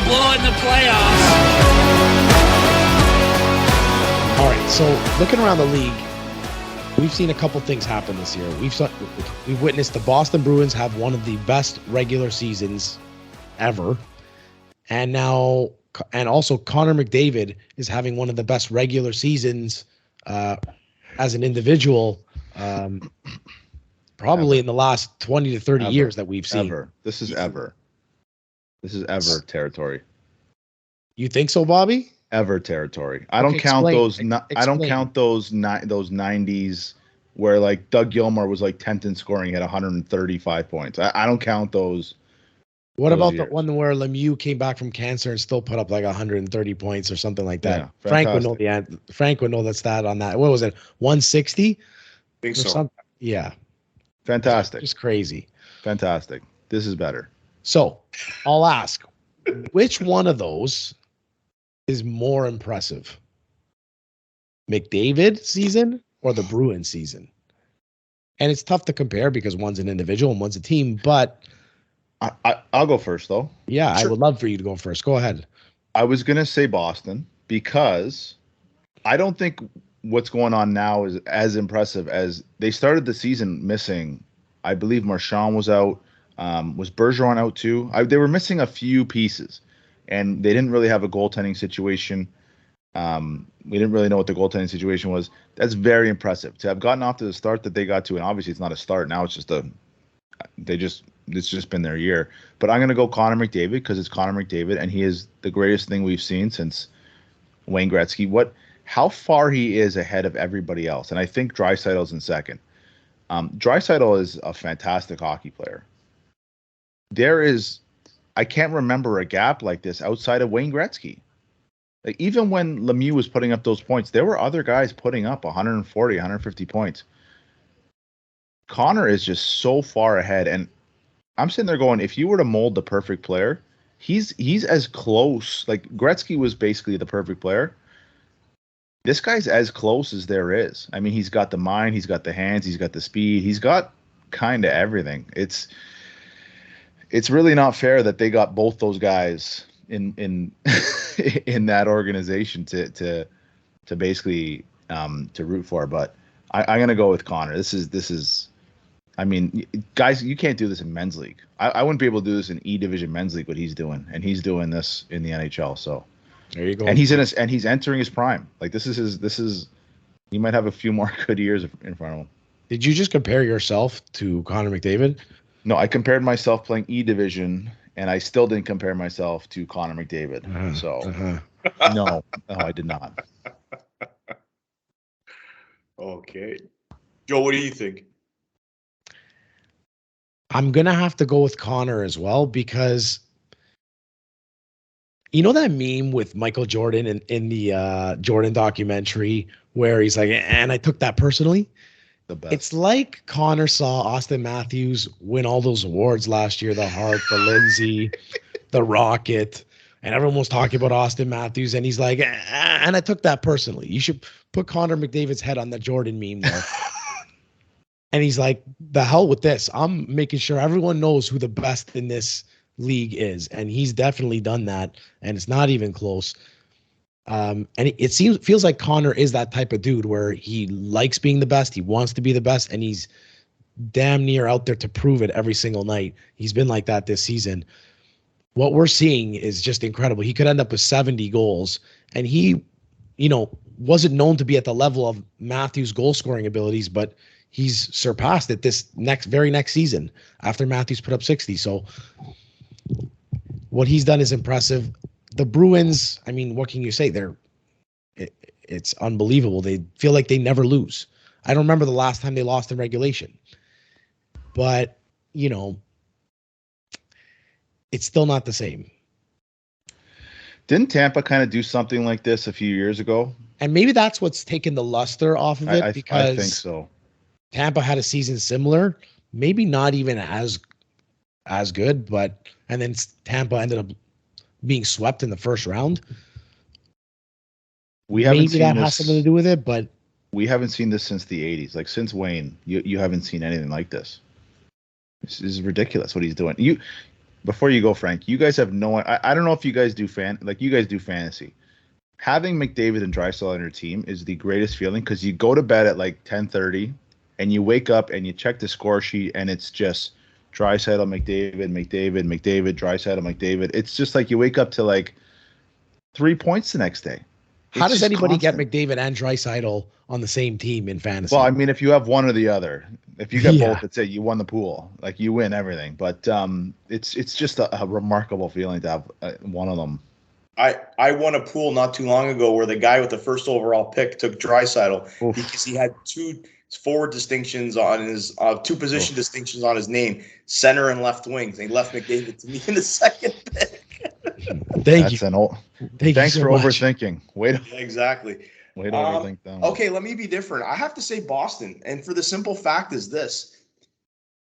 blow it in the playoffs. All right, so looking around the league, we've seen a couple things happen this year. We've witnessed the Boston Bruins have one of the best regular seasons ever, and also Connor McDavid is having one of the best regular seasons as an individual, probably in the last 20 to 30 years that we've seen. This is ever territory. You think so, Bobby? Ever territory. I don't count those 90s where like Doug Gilmour was like 10th in scoring, he had 135 points. I don't count those. What about the one where Lemieux came back from cancer and still put up like 130 points or something like that? Yeah, Frank would know Frank would know the stat on that. What was it? 160? I think so. Yeah. Fantastic. Just crazy. Fantastic. This is better. So I'll ask, which one of those is more impressive? McDavid season or the Bruins season? And it's tough to compare because one's an individual and one's a team, but I'll go first though. Yeah, sure. I would love for you to go first. Go ahead. I was going to say Boston because I don't think what's going on now is as impressive as they started the season missing. I believe Marchand was out. Was Bergeron out too? They were missing a few pieces, and they didn't really have a goaltending situation. We didn't really know what the goaltending situation was. That's very impressive to have gotten off to the start that they got to, and obviously it's not a start now. It's just it's just been their year. But I'm going to go Connor McDavid because it's Connor McDavid, and he is the greatest thing we've seen since Wayne Gretzky. How far he is ahead of everybody else, and I think Draisaitl's in second. Draisaitl is a fantastic hockey player. I can't remember a gap like this outside of Wayne Gretzky. Like even when Lemieux was putting up those points, there were other guys putting up 140, 150 points. Connor is just so far ahead, and I'm sitting there going, if you were to mold the perfect player, he's as close. Like Gretzky was basically the perfect player. This guy's as close as there is. I mean, he's got the mind, he's got the hands, he's got the speed, he's got kind of everything. It's really not fair that they got both those guys in in that organization to basically to root for. But I'm gonna go with Connor. This is. I mean, guys, you can't do this in men's league. I wouldn't be able to do this in E Division men's league. What he's doing, and he's doing this in the NHL. So there you go. And he's entering his prime. Like this is. He might have a few more good years in front of him. Did you just compare yourself to Connor McDavid? No, I compared myself playing E Division, and I still didn't compare myself to Connor McDavid. No, I did not. Okay. Joe, what do you think? I'm going to have to go with Connor as well because you know that meme with Michael Jordan in the Jordan documentary where he's like, and I took that personally? The best. It's like Connor saw Austin Matthews win all those awards last year, the Hart, the Lindsay, the Rocket, and everyone was talking about Austin Matthews, and he's like, and I took that personally. You should put Connor McDavid's head on the Jordan meme there. And he's like, the hell with this. I'm making sure everyone knows who the best in this league is. And he's definitely done that. And it's not even close. And it feels like Connor is that type of dude where he likes being the best. He wants to be the best. And he's damn near out there to prove it every single night. He's been like that this season. What we're seeing is just incredible. He could end up with 70 goals. And he, wasn't known to be at the level of Matthews' goal scoring abilities, but he's surpassed it this very next season after Matthews put up 60. So what he's done is impressive. The Bruins, I mean, what can you say? It's unbelievable. They feel like they never lose. I don't remember the last time they lost in regulation. But, it's still not the same. Didn't Tampa kind of do something like this a few years ago? And maybe that's what's taken the luster off of it because I think so. Tampa had a season similar, maybe not even as good, and then Tampa ended up being swept in the first round. Maybe that has something to do with it, but we haven't seen this since the 80s. Like since Wayne, you haven't seen anything like this. This is ridiculous what he's doing. before you go, Frank, you guys have I don't know if you guys do you guys do fantasy. Having McDavid and Draisaitl on your team is the greatest feeling because you go to bed at like 10:30 and you wake up and you check the score sheet and it's just Draisaitl, McDavid, Draisaitl, McDavid. It's just like you wake up to like 3 points the next day. How does anybody get McDavid and Draisaitl on the same team in fantasy? Well, I mean, if you have one or the other, if you get both, that's it. You won the pool. Like you win everything. But it's just a remarkable feeling to have one of them. I won a pool not too long ago where the guy with the first overall pick took Draisaitl because he had two forward distinctions on his two position distinctions on his name, center and left wings. They left McDavid to me in the second pick. Thanks for overthinking. Exactly. Way to overthink them. Okay, let me be different. I have to say Boston, and for the simple fact is this: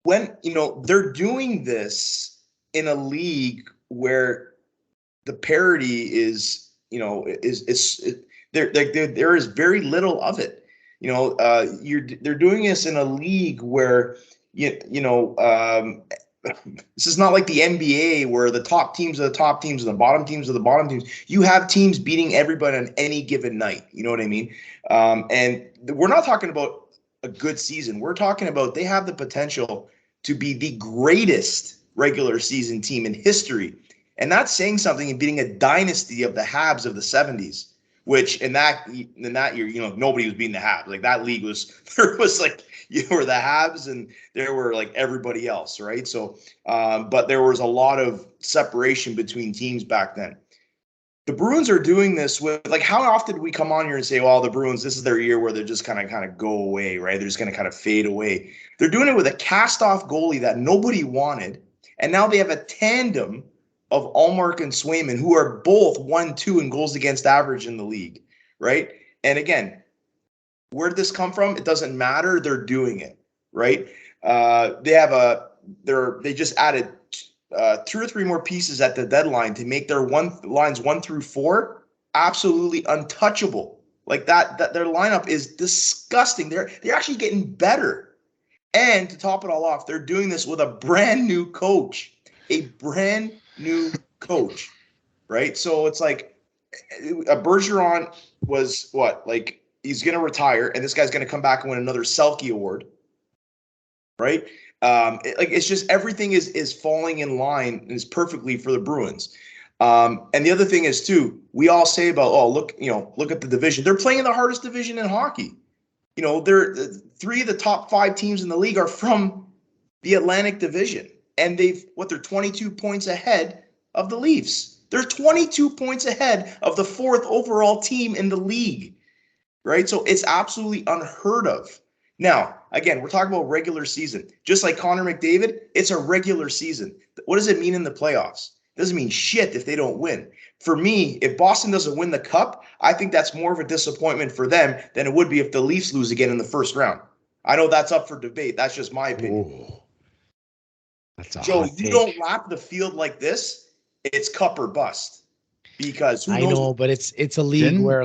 when they're doing this in a league where the parity is there is very little of it. They're doing this in a league where this is not like the NBA where the top teams are the top teams and the bottom teams are the bottom teams. You have teams beating everybody on any given night. You know what I mean? And we're not talking about a good season. We're talking about they have the potential to be the greatest regular season team in history. And that's saying something and beating a dynasty of the Habs of the 70s, which in that year, nobody was beating the Habs. Like that league there was like, you were the Habs and there were like everybody else, right? So, but there was a lot of separation between teams back then. The Bruins are doing this with, like, how often do we come on here and say, well, the Bruins, this is their year where they're just kind of go away, right? They're just going to kind of fade away. They're doing it with a cast-off goalie that nobody wanted, and now they have a tandem of Allmark and Swayman, who are both 1-2 in goals against average in the league, right? And again, where did this come from? It doesn't matter. They're doing it, right? They just added 2 or 3 more pieces at the deadline to make their lines 1 through 4 absolutely untouchable. Like that their lineup is disgusting. They're actually getting better. And to top it all off, they're doing this with a brand new coach. Right? So it's like Bergeron was he's going to retire, and this guy's going to come back and win another Selke Award, right? It's just everything is falling in line and is perfectly for the Bruins. And the other thing is too, we all say about, look at the division. They're playing in the hardest division in hockey. They're 3 of the top 5 teams in the league are from the Atlantic Division, and they're 22 points ahead of the Leafs. They're 22 points ahead of the 4th overall team in the league. Right? So it's absolutely unheard of. Now, again, we're talking about regular season. Just like Connor McDavid, it's a regular season. What does it mean in the playoffs? It doesn't mean shit if they don't win. For me, if Boston doesn't win the cup, I think that's more of a disappointment for them than it would be if the Leafs lose again in the first round. I know that's up for debate. That's just my opinion. Ooh. That's a Joe, hot you take. don't lap the field like this, it's cup or bust. Because who knows? I know, but it's a league where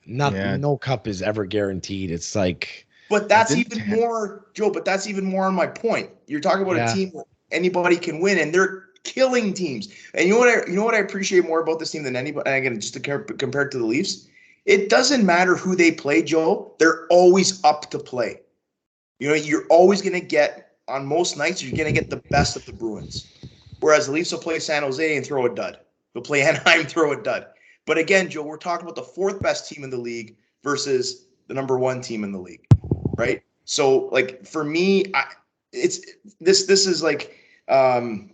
no cup is ever guaranteed. It's like, but that's even more, Joe. But that's even more on my point. You're talking about a team where anybody can win, and they're killing teams. And you know what I appreciate more about this team than anybody. And again, just to compare it to the Leafs, it doesn't matter who they play, Joe. They're always up to play. You're always going to get, on most nights, you're going to get the best of the Bruins. Whereas the Leafs will play San Jose and throw a dud. They'll play Anaheim, throw a dud. But again, Joe, we're talking about the 4th best team in the league versus the number 1 team in the league, right? So, like, for me, this is like, you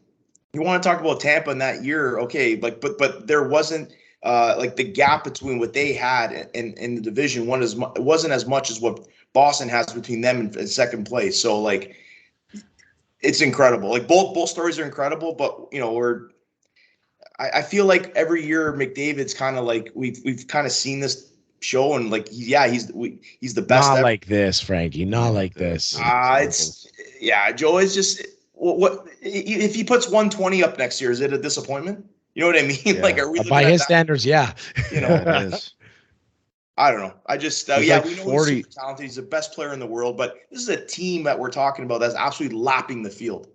want to talk about Tampa in that year, okay? Like, but there wasn't the gap between what they had in the division wasn't as much as what Boston has between them and second place. So, like, it's incredible. Like, both stories are incredible, but I feel like every year McDavid's kind of like we've kind of seen this show, and like he's the best. Not ever. like this, Frankie. Not like this. Joe is just what if he puts 120 up next year? Is it a disappointment? You know what I mean? Yeah. Like, are we by his standards? Yeah. It is. I don't know. I just we know he's super talented. He's the best player in the world, but this is a team that we're talking about that's absolutely lapping the field.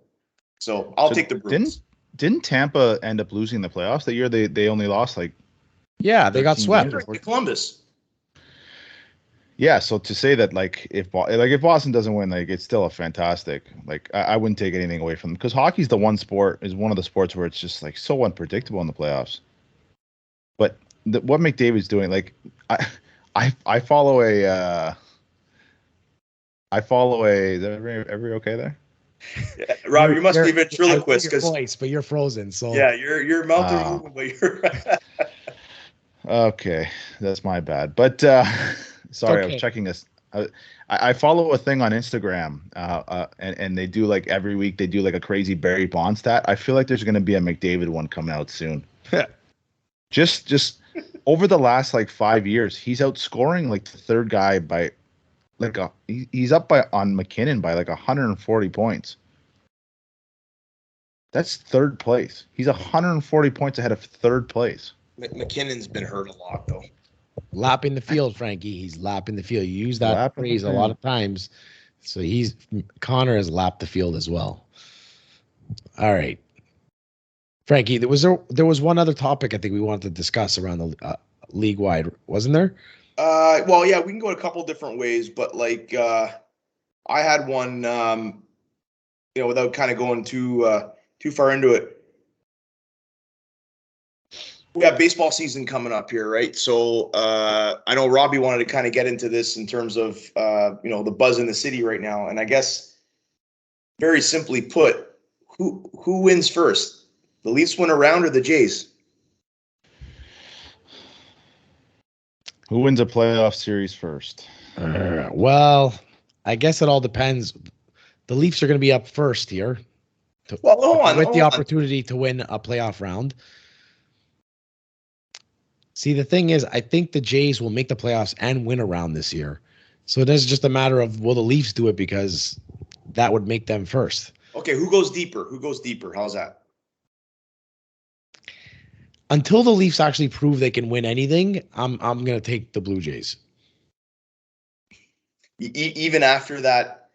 So I'll take the Bruins. Didn't Tampa end up losing the playoffs that year? They only lost like they got 13 swept. games or To Columbus. Yeah, so to say that if Boston doesn't win, like it's still a fantastic. Like I wouldn't take anything away from them because hockey's the one of the sports where it's just like so unpredictable in the playoffs. But what McDavid's doing, like I follow a is everybody okay there? Yeah, Rob, you must be a ventriloquist your because voice, but you're frozen. So yeah, your mouth is moving, but you're okay. That's my bad. But sorry, I was checking this. I follow a thing on Instagram, and they do like every week they do like a crazy Barry Bonds stat. I feel like there's going to be a McDavid one coming out soon. just over the last like 5 years, he's outscoring like the third guy by like he's up on McKinnon by like 140 points. That's third place. He's 140 points ahead of third place. McKinnon's been hurt a lot though. Lapping the field, Frankie. He's lapping the field. You use that phrase a lot of times. So Connor has lapped the field as well. All right. Frankie, there was one other topic I think we wanted to discuss around the league wide, wasn't there? Well, yeah, we can go a couple different ways, but like I had one without kind of going too far into it. We have baseball season coming up here, right? So I know Robbie wanted to kind of get into this in terms of the buzz in the city right now, and I guess very simply put, who wins first? The Leafs win a round or the Jays? Who wins a playoff series first? Well, I guess it all depends. The Leafs are going to be up first here. With the opportunity to win a playoff round. See, the thing is, I think the Jays will make the playoffs and win a round this year. So it is just a matter of, will the Leafs do it because that would make them first. Okay, who goes deeper? How's that? Until the Leafs actually prove they can win anything, I'm going to take the Blue Jays. Even after that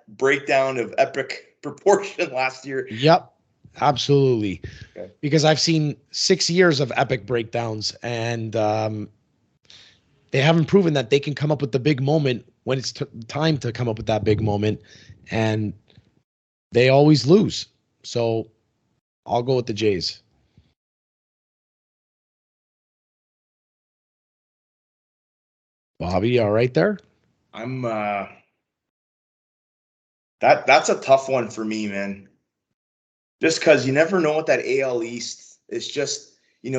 breakdown of epic proportion last year. Yep, absolutely. Okay. Because I've seen 6 years of epic breakdowns, and they haven't proven that they can come up with the big moment when it's time to come up with that big moment, and they always lose. So I'll go with the Jays. Bobby, all right there? I'm that's a tough one for me, man. Just because you never know what that AL East is. Just the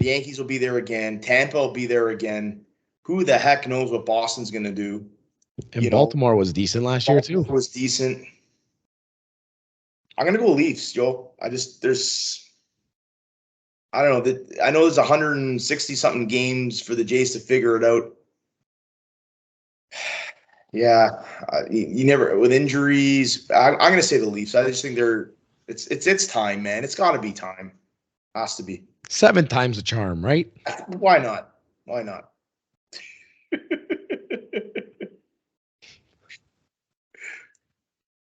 Yankees will be there again. Tampa will be there again. Who the heck knows what Boston's gonna do? And Baltimore was decent last year too. Was decent. I'm gonna go Leafs, Joe. I don't know. I know there's 160 something games for the Jays to figure it out. Yeah, you never with injuries. I'm gonna say the Leafs. I just think it's time, man. It's got to be time. Has to be. 7 times the charm, right? Why not?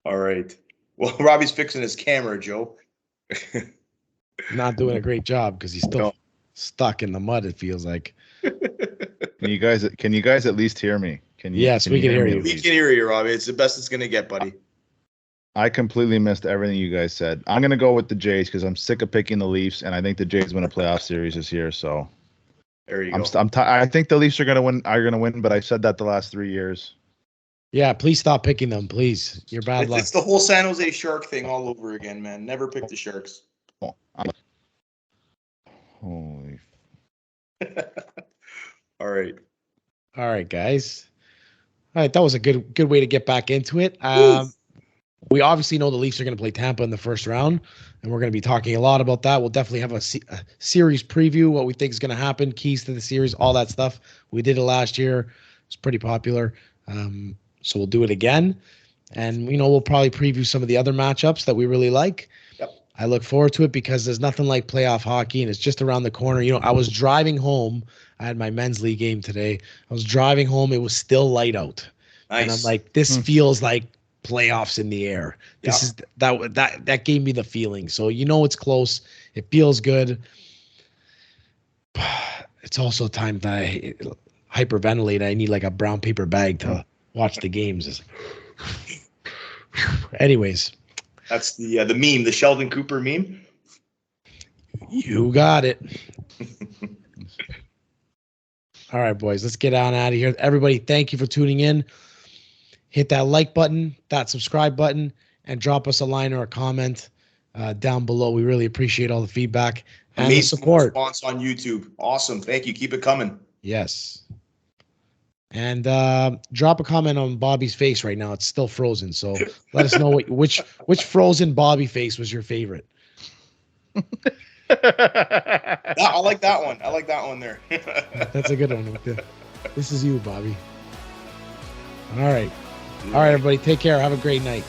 All right. Well, Robbie's fixing his camera, Joe. Not doing a great job because he's still stuck in the mud, it feels like. Can you guys at least hear me? Yes, we can hear you. We can hear you, Robbie. It's the best it's going to get, buddy. I completely missed everything you guys said. I'm going to go with the Jays because I'm sick of picking the Leafs, and I think the Jays win a playoff series this year. So there you go. I think the Leafs are going to win, but I said that the last 3 years. Yeah, please stop picking them, please. You're bad luck. It's the whole San Jose Shark thing all over again, man. Never pick the Sharks. Holy. All right, guys. All right, that was a good way to get back into it. We obviously know the Leafs are going to play Tampa in the first round, and we're going to be talking a lot about that. We'll definitely have a series preview, what we think is going to happen, keys to the series, all that stuff. We did it last year. It's pretty popular. So we'll do it again. And, we'll probably preview some of the other matchups that we really like. Yep. I look forward to it because there's nothing like playoff hockey, and it's just around the corner. I was driving home. I had my men's league game today. I was driving home. It was still light out. Nice. And I'm like, this feels like playoffs in the air. This is that gave me the feeling. So it's close. It feels good. It's also time that I hyperventilate. I need like a brown paper bag to watch the games. Anyways, that's the meme, the Sheldon Cooper meme. You got it. All right, boys, let's get on out of here. Everybody, thank you for tuning in. Hit that like button, that subscribe button, and drop us a line or a comment down below. We really appreciate all the feedback and the support. Response on YouTube. Awesome. Thank you. Keep it coming. Yes. And drop a comment on Bobby's face right now. It's still frozen. So let us know which frozen Bobby face was your favorite. I like that one. I like that one there. That's a good one. This is you, Bobby. All right. All right, everybody. Take care. Have a great night.